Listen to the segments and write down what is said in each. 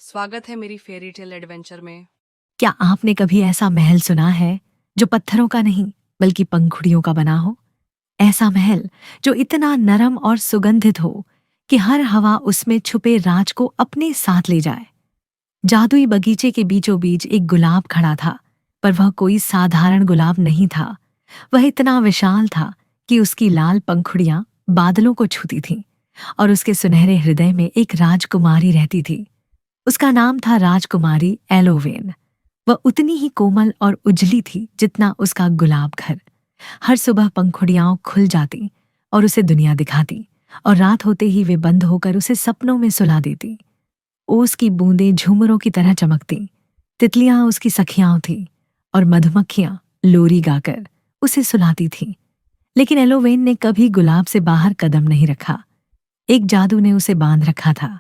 स्वागत है मेरी फेरी टेल एडवेंचर में। क्या आपने कभी ऐसा महल सुना है जो पत्थरों का नहीं बल्कि पंखुड़ियों का बना हो? ऐसा महल जो इतना नरम और सुगंधित हो कि हर हवा उसमें छुपे राज को अपने साथ ले जाए। जादुई बगीचे के बीचों बीच एक गुलाब खड़ा था, पर वह कोई साधारण गुलाब नहीं था। वह इतना विशाल था कि उसकी लाल पंखुड़ियां बादलों को छूती थीं और उसके सुनहरे हृदय में एक राजकुमारी रहती थी। उसका नाम था राजकुमारी एलोवेन। वह उतनी ही कोमल और उजली थी जितना उसका गुलाब घर। हर सुबह पंखुड़ियां खुल जाती और उसे दुनिया दिखाती, और रात होते ही वे बंद होकर उसे सपनों में सुला देती। ओस की बूंदें झूमरों की तरह चमकती, तितलियां उसकी सखियां थीं और मधुमक्खियां लोरी गाकर उसे सुलाती थीं। लेकिन एलोवेन ने कभी गुलाब से बाहर कदम नहीं रखा। एक जादू ने उसे बांध रखा था।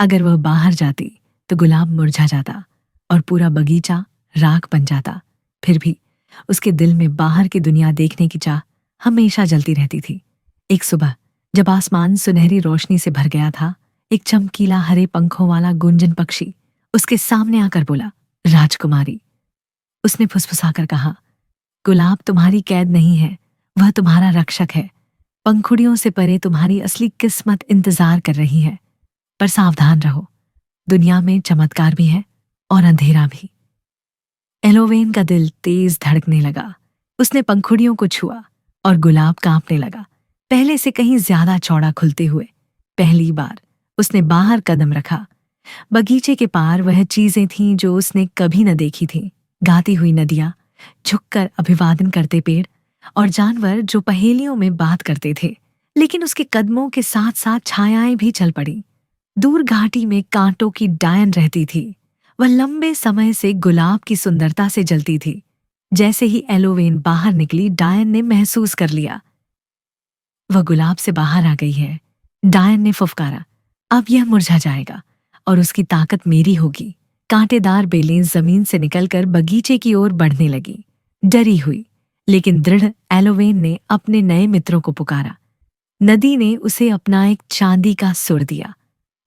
अगर वह बाहर जाती तो गुलाब मुरझा जाता और पूरा बगीचा राख बन जाता। फिर भी उसके दिल में बाहर की दुनिया देखने की चाह हमेशा जलती रहती थी। एक सुबह जब आसमान सुनहरी रोशनी से भर गया था, एक चमकीला हरे पंखों वाला गुंजन पक्षी उसके सामने आकर बोला, राजकुमारी। उसने फुसफुसाकर कहा, गुलाब तुम्हारी कैद नहीं है, वह तुम्हारा रक्षक है। पंखुड़ियों से परे तुम्हारी असली किस्मत इंतजार कर रही है। पर सावधान रहो, दुनिया में चमत्कार भी है और अंधेरा भी। एलोवेन का दिल तेज धड़कने लगा। उसने पंखुड़ियों को छुआ और गुलाब कांपने लगा, पहले से कहीं ज्यादा चौड़ा खुलते हुए। पहली बार उसने बाहर कदम रखा। बगीचे के पार वह चीजें थीं जो उसने कभी न देखी थीं। गाती हुई नदियां, झुककर अभिवादन करते पेड़, और जानवर जो पहेलियों में बात करते थे। लेकिन उसके कदमों के साथ साथ छायाएं भी चल पड़ी। दूर घाटी में कांटों की डायन रहती थी। वह लंबे समय से गुलाब की सुंदरता से जलती थी। जैसे ही एलोवेन बाहर निकली, डायन ने महसूस कर लिया वह गुलाब से बाहर आ गई है। डायन ने फुफकारा, अब यह मुरझा जाएगा और उसकी ताकत मेरी होगी। कांटेदार बेलें जमीन से निकलकर बगीचे की ओर बढ़ने लगी। डरी हुई लेकिन दृढ़ एलोवेन ने अपने नए मित्रों को पुकारा। नदी ने उसे अपना एक चांदी का सुर दिया,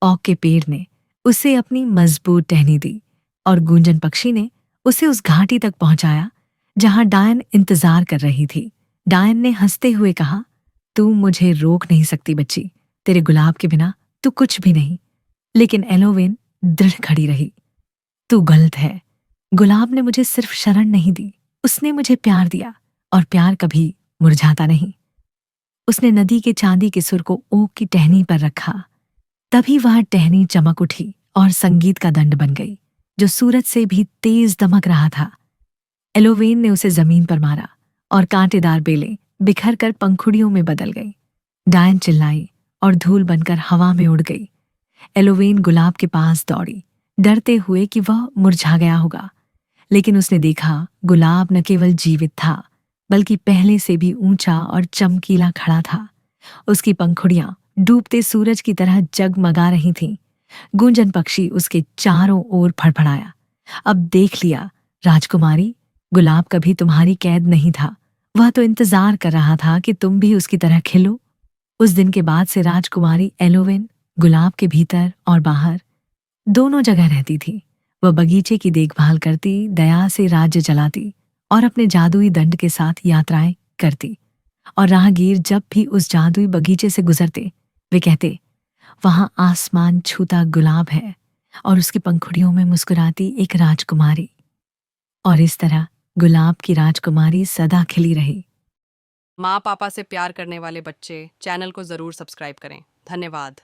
ओक के पेड़ ने उसे अपनी मजबूत टहनी दी, और गूंजन पक्षी ने उसे उस घाटी तक पहुंचाया जहां डायन इंतजार कर रही थी। डायन ने हंसते हुए कहा, तू मुझे रोक नहीं सकती बच्ची, तेरे गुलाब के बिना तू कुछ भी नहीं। लेकिन एलोवेन दृढ़ खड़ी रही, तू गलत है। गुलाब ने मुझे सिर्फ शरण नहीं दी, उसने मुझे प्यार दिया, और प्यार कभी मुरझाता नहीं। उसने नदी के चांदी के सुर को ओक की टहनी पर रखा। तभी वह टहनी चमक उठी और संगीत का दंड बन गई, जो सूरज से भी तेज दमक रहा था। एलोवेन ने उसे जमीन पर मारा और कांटेदार बेलें बिखर कर पंखुड़ियों में बदल गई। डायन चिल्लाई और धूल बनकर हवा में उड़ गई। एलोवेन गुलाब के पास दौड़ी, डरते हुए कि वह मुरझा गया होगा। लेकिन उसने देखा, गुलाब न केवल जीवित था बल्कि पहले से भी ऊंचा और चमकीला खड़ा था। उसकी पंखुड़ियां डूबते सूरज की तरह जगमगा रही थीं। गूंजन पक्षी उसके चारों ओर फड़फड़ाया, अब देख लिया राजकुमारी, गुलाब कभी तुम्हारी कैद नहीं था। वह तो इंतजार कर रहा था कि तुम भी उसकी तरह खिलो। उस दिन के बाद से राजकुमारी एलोवेन गुलाब के भीतर और बाहर दोनों जगह रहती थी। वह बगीचे की देखभाल करती, दया से राज्य चलाती और अपने जादुई दंड के साथ यात्राएं करती। और राहगीर जब भी उस जादुई बगीचे से गुजरते, वे कहते, वहां आसमान छूता गुलाब है और उसकी पंखुड़ियों में मुस्कुराती एक राजकुमारी। और इस तरह गुलाब की राजकुमारी सदा खिली रही। माँ पापा से प्यार करने वाले बच्चे चैनल को ज़रूर सब्सक्राइब करें। धन्यवाद।